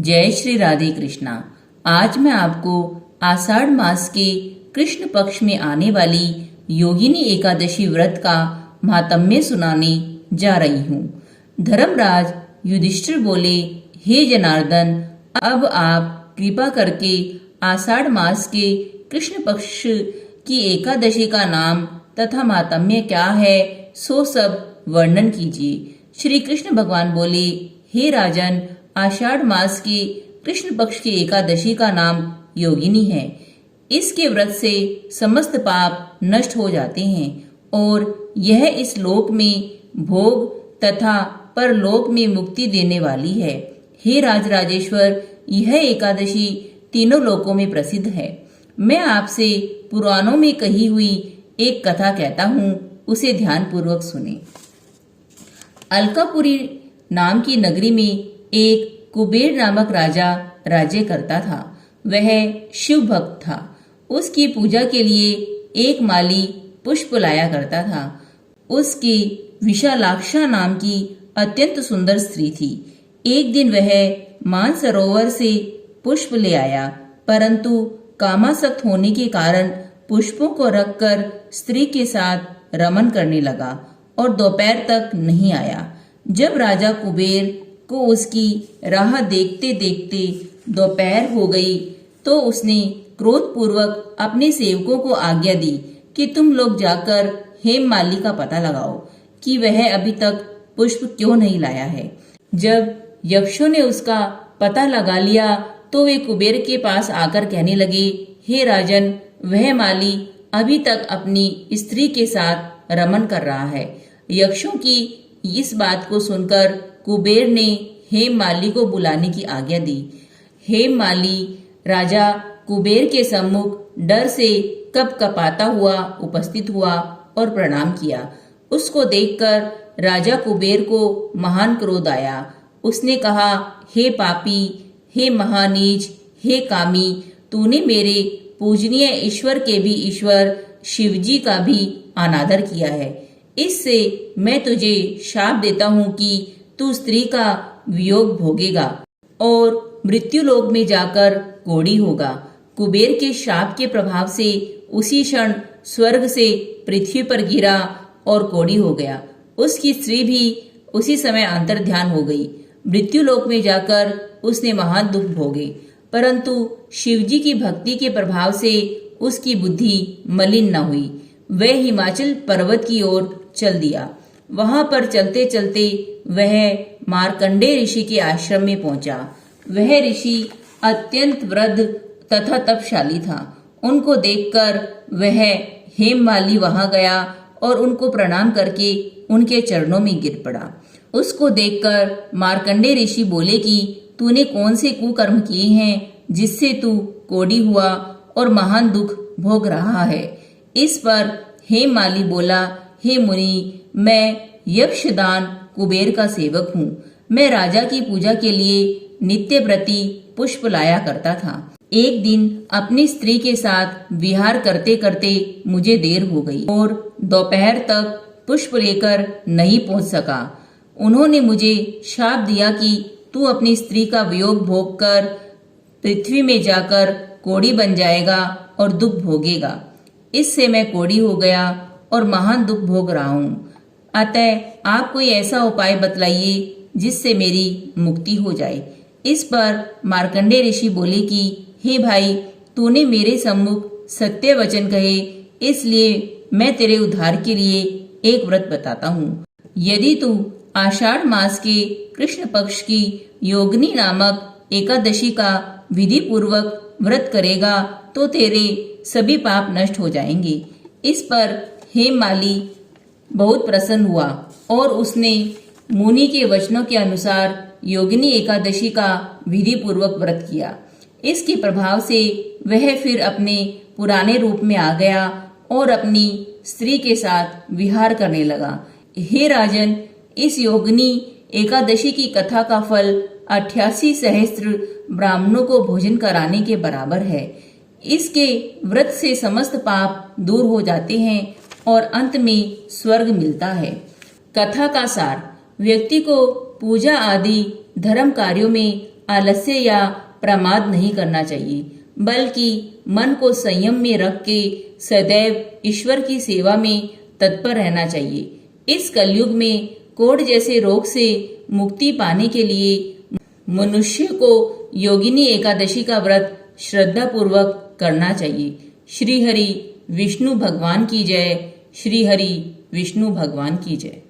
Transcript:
जय श्री राधे कृष्णा। आज मैं आपको आषाढ़ मास के कृष्ण पक्ष में आने वाली योगिनी एकादशी व्रत का महात्म्य सुनाने जा रही हूँ। धर्मराज युधिष्ठिर बोले, हे जनार्दन, अब आप कृपा करके आषाढ़ मास के कृष्ण पक्ष की एकादशी का नाम तथा महात्म्य क्या है सो सब वर्णन कीजिए। श्री कृष्ण भगवान बोले, हे राजन, आषाढ़ मास के कृष्ण पक्ष की एकादशी का नाम योगिनी है। इसके व्रत से समस्त पाप नष्ट हो जाते हैं और यह इस लोक में भोग तथा परलोक में मुक्ति देने वाली है। हे राजराजेश्वर, यह एकादशी तीनों लोकों में प्रसिद्ध है। मैं आपसे पुराणों में कही हुई एक कथा कहता हूँ, उसे ध्यान पूर्वक सुने। अलकापुरी नाम की नगरी में एक कुबेर नामक राजा राज्य करता था। वह शिव भक्त था। उसकी पूजा के लिए एक माली पुष्प लाया करता था। उसकी विशालाक्षा नाम की अत्यंत सुंदर स्त्री थी। एक दिन वह मानसरोवर से पुष्प ले आया, परंतु कामासक्त होने के कारण पुष्पों को रखकर स्त्री के साथ रमन करने लगा और दोपहर तक नहीं आया। जब राजा कुबेर को उसकी राह देखते देखते दोपहर हो गई तो उसने क्रोधपूर्वक अपने सेवकों को आज्ञा दी कि तुम लोग जाकर हेममाली का पता लगाओ कि वह अभी तक पुष्प क्यों नहीं लाया है। जब यक्षों ने उसका पता लगा लिया तो वे कुबेर के पास आकर कहने लगे, हे राजन, वह माली अभी तक अपनी स्त्री के साथ रमन कर रहा है। यक्षों की इस बात को सुनकर कुबेर ने हेममाली को बुलाने की आज्ञा दी। हेममाली राजा कुबेर के सम्मुख डर से कपकपाता हुआ उपस्थित हुआ और प्रणाम किया। उसको देखकर राजा कुबेर को महान क्रोध आया। उसने कहा, हे पापी, हे महानीच, हे कामी, तूने मेरे पूजनीय ईश्वर के भी ईश्वर शिवजी का भी अनादर किया है। इससे मैं तुझे शाप देता हूँ कि तू स्त्री का वियोग भोगेगा और मृत्युलोक में जाकर कोढ़ी होगा। कुबेर के शाप के प्रभाव से उसी क्षण स्वर्ग से पृथ्वी पर गिरा और कोढ़ी हो गया। उसकी स्त्री भी उसी समय अंतर्ध्यान हो गई। मृत्युलोक में जाकर उसने महान दुख भोगे, परंतु शिवजी की भक्ति के प्रभाव से उसकी बुद्धि मलिन न हुई। वह हिमाचल पर्वत की ओर चल दिया। वहां पर चलते चलते वह मार्कंडेय ऋषि के आश्रम में पहुंचा। वह ऋषि अत्यंत वृद्ध तथा तपशाली था। उनको देखकर वह हेममाली वहां गया और उनको प्रणाम करके उनके चरणों में गिर पड़ा। उसको देखकर मार्कंडेय ऋषि बोले कि तूने कौन से कुकर्म किए हैं जिससे तू कोढ़ी हुआ और महान दुख भोग रहा है। इस पर हेममाली बोला, हे मुनि, मैं यक्षदान कुबेर का सेवक हूँ। मैं राजा की पूजा के लिए नित्य प्रति पुष्प लाया करता था। एक दिन अपनी स्त्री के साथ विहार करते करते मुझे देर हो गई और दोपहर तक पुष्प लेकर नहीं पहुंच सका। उन्होंने मुझे शाप दिया कि तू अपनी स्त्री का वियोग भोग कर पृथ्वी में जाकर कोढ़ी बन जाएगा और दुख भोगेगा। इससे मैं कोढ़ी हो गया और महान दुख भोग रहा हूँ। अतः आप कोई ऐसा उपाय बतलाइए जिससे मेरी मुक्ति हो जाए। इस पर मार्कंडेय ऋषि बोले कि हे भाई, तूने मेरे सम्मुख सत्य वचन कहे, इसलिए मैं तेरे उद्धार के लिए एक व्रत बताता हूँ। यदि तू आषाढ़ मास के कृष्ण पक्ष की योगिनी नामक एकादशी का विधि पूर्वक व्रत करेगा तो तेरे सभी पाप नष्ट हो जाएंगे। इस पर हेममाली बहुत प्रसन्न हुआ और उसने मुनि के वचनों के अनुसार योगिनी एकादशी का विधि पूर्वक व्रत किया। इसके प्रभाव से वह फिर अपने पुराने रूप में आ गया और अपनी स्त्री के साथ विहार करने लगा। हे राजन, इस योगिनी एकादशी की कथा का फल 88 सहस्त्र ब्राह्मणों को भोजन कराने के बराबर है। इसके व्रत से समस्त पाप दूर हो जाते हैं और अंत में स्वर्ग मिलता है। कथा का सार, व्यक्ति को पूजा आदि धर्म कार्यों में आलस्य या प्रमाद नहीं करना चाहिए, बल्कि मन को संयम में रख के सदैव ईश्वर की सेवा में तत्पर रहना चाहिए। इस कलयुग में कोढ़ जैसे रोग से मुक्ति पाने के लिए मनुष्य को योगिनी एकादशी का व्रत श्रद्धा पूर्वक करना चाहिए। श्री हरि विष्णु भगवान की जय। श्री हरि विष्णु भगवान की जय।